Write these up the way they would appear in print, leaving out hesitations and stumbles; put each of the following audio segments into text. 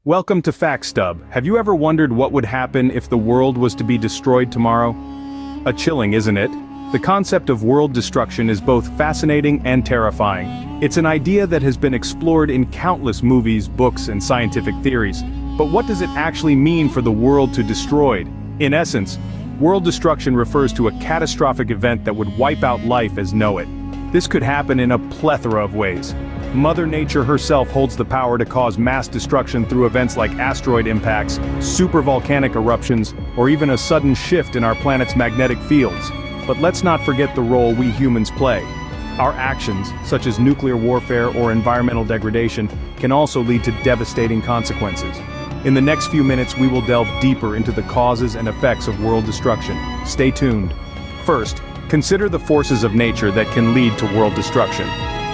Welcome to FactStub. Have you ever wondered what would happen if the world was to be destroyed tomorrow? A chilling, isn't it? The concept of world destruction is both fascinating and terrifying. It's an idea that has been explored in countless movies, books, and scientific theories. But what does it actually mean for the world to be destroyed? In essence, world destruction refers to a catastrophic event that would wipe out life as know it. This could happen in a plethora of ways. Mother Nature herself holds the power to cause mass destruction through events like asteroid impacts, supervolcanic eruptions, or even a sudden shift in our planet's magnetic fields. But let's not forget the role we humans play. Our actions, such as nuclear warfare or environmental degradation, can also lead to devastating consequences. In the next few minutes, we will delve deeper into the causes and effects of world destruction. Stay tuned. First, consider the forces of nature that can lead to world destruction.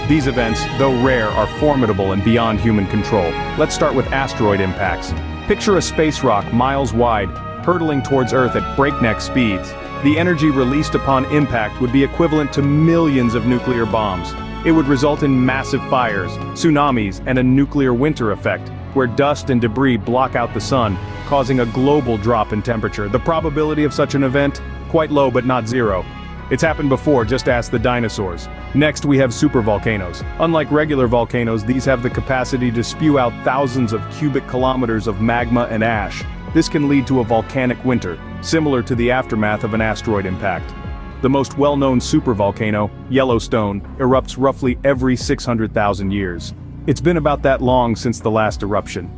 These events, though rare, are formidable and beyond human control. Let's start with asteroid impacts. Picture a space rock miles wide, hurtling towards Earth at breakneck speeds. The energy released upon impact would be equivalent to millions of nuclear bombs. It would result in massive fires, tsunamis, and a nuclear winter effect, where dust and debris block out the sun, causing a global drop in temperature. The probability of such an event? Quite low, but not zero. It's happened before, just ask the dinosaurs. Next, we have supervolcanoes. Unlike regular volcanoes, these have the capacity to spew out thousands of cubic kilometers of magma and ash. This can lead to a volcanic winter, similar to the aftermath of an asteroid impact. The most well-known supervolcano, Yellowstone, erupts roughly every 600,000 years. It's been about that long since the last eruption.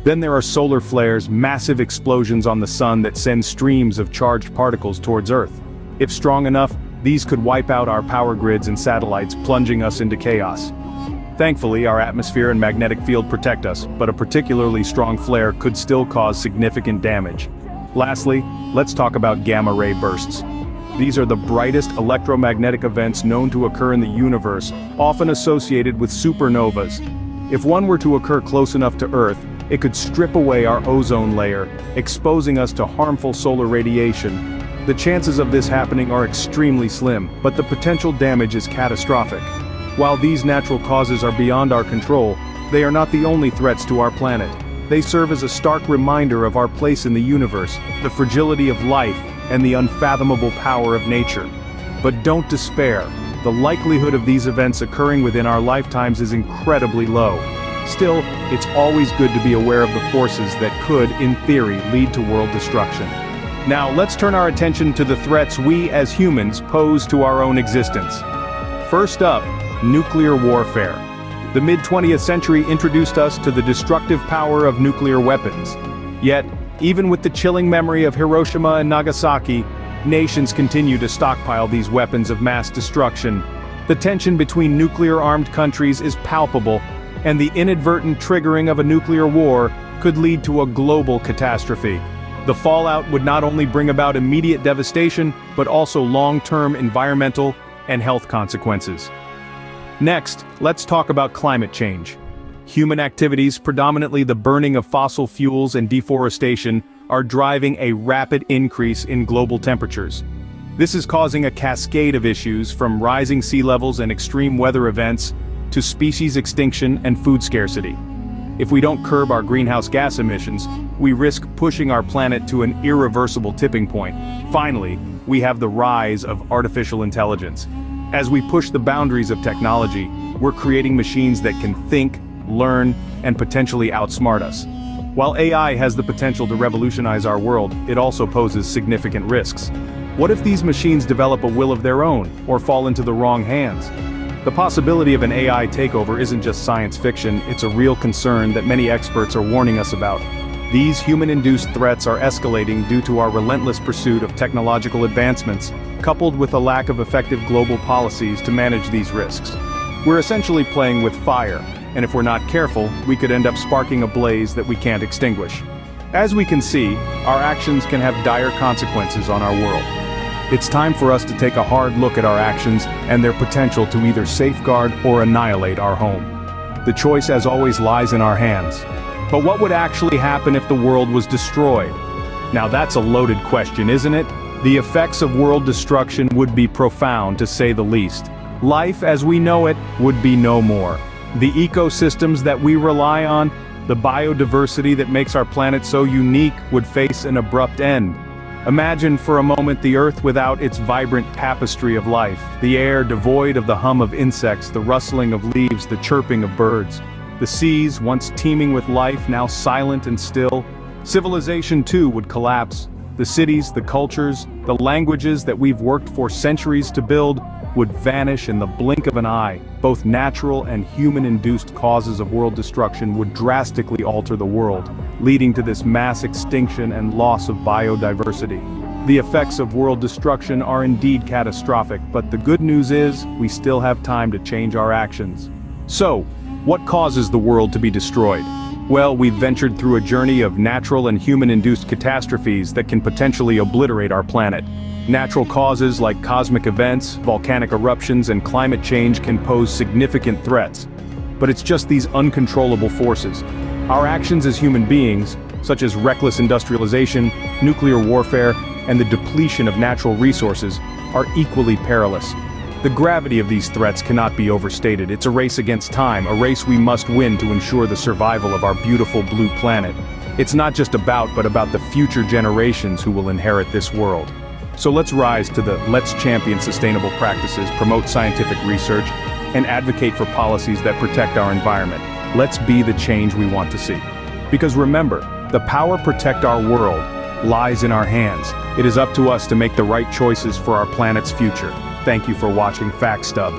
Then there are solar flares, massive explosions on the sun that send streams of charged particles towards Earth. If strong enough, these could wipe out our power grids and satellites, plunging us into chaos. Thankfully, our atmosphere and magnetic field protect us, but a particularly strong flare could still cause significant damage. Lastly, let's talk about gamma-ray bursts. These are the brightest electromagnetic events known to occur in the universe, often associated with supernovas. If one were to occur close enough to Earth, it could strip away our ozone layer, exposing us to harmful solar radiation. The chances of this happening are extremely slim, but the potential damage is catastrophic. While these natural causes are beyond our control, they are not the only threats to our planet. They serve as a stark reminder of our place in the universe, the fragility of life, and the unfathomable power of nature. But don't despair. The likelihood of these events occurring within our lifetimes is incredibly low. Still, it's always good to be aware of the forces that could, in theory, lead to world destruction. Now, let's turn our attention to the threats we as humans pose to our own existence. First up, nuclear warfare. The mid-20th century introduced us to the destructive power of nuclear weapons. Yet, even with the chilling memory of Hiroshima and Nagasaki, nations continue to stockpile these weapons of mass destruction. The tension between nuclear-armed countries is palpable, and the inadvertent triggering of a nuclear war could lead to a global catastrophe. The fallout would not only bring about immediate devastation, but also long-term environmental and health consequences. Next, let's talk about climate change. Human activities, predominantly the burning of fossil fuels and deforestation, are driving a rapid increase in global temperatures. This is causing a cascade of issues, from rising sea levels and extreme weather events, to species extinction and food scarcity. If we don't curb our greenhouse gas emissions, we risk pushing our planet to an irreversible tipping point. Finally, we have the rise of artificial intelligence. As we push the boundaries of technology, we're creating machines that can think, learn, and potentially outsmart us. While AI has the potential to revolutionize our world, it also poses significant risks. What if these machines develop a will of their own, or fall into the wrong hands? The possibility of an AI takeover isn't just science fiction, it's a real concern that many experts are warning us about. These human-induced threats are escalating due to our relentless pursuit of technological advancements, coupled with a lack of effective global policies to manage these risks. We're essentially playing with fire, and if we're not careful, we could end up sparking a blaze that we can't extinguish. As we can see, our actions can have dire consequences on our world. It's time for us to take a hard look at our actions and their potential to either safeguard or annihilate our home. The choice, as always, lies in our hands. But what would actually happen if the world was destroyed? Now that's a loaded question, isn't it? The effects of world destruction would be profound, to say the least. Life as we know it would be no more. The ecosystems that we rely on, The biodiversity that makes our planet so unique would face an abrupt end. Imagine for a moment the Earth without its vibrant tapestry of life, the air devoid of the hum of insects, the rustling of leaves, the chirping of birds. The seas, once teeming with life, now silent and still. Civilization too would collapse. The cities, the cultures, the languages that we've worked for centuries to build would vanish in the blink of an eye. Both natural and human-induced causes of world destruction would drastically alter the world, leading to this mass extinction and loss of biodiversity. The effects of world destruction are indeed catastrophic, but the good news is, we still have time to change our actions. So, what causes the world to be destroyed? Well, we've ventured through a journey of natural and human-induced catastrophes that can potentially obliterate our planet. Natural causes like cosmic events, volcanic eruptions, and climate change can pose significant threats. But it's just these uncontrollable forces. Our actions as human beings, such as reckless industrialization, nuclear warfare, and the depletion of natural resources, are equally perilous. The gravity of these threats cannot be overstated. It's a race against time, a race we must win to ensure the survival of our beautiful blue planet. It's not just about the future generations who will inherit this world. So let's rise to let's champion sustainable practices, promote scientific research, and advocate for policies that protect our environment. Let's be the change we want to see. Because remember, the power to protect our world lies in our hands. It is up to us to make the right choices for our planet's future. Thank you for watching FactStub.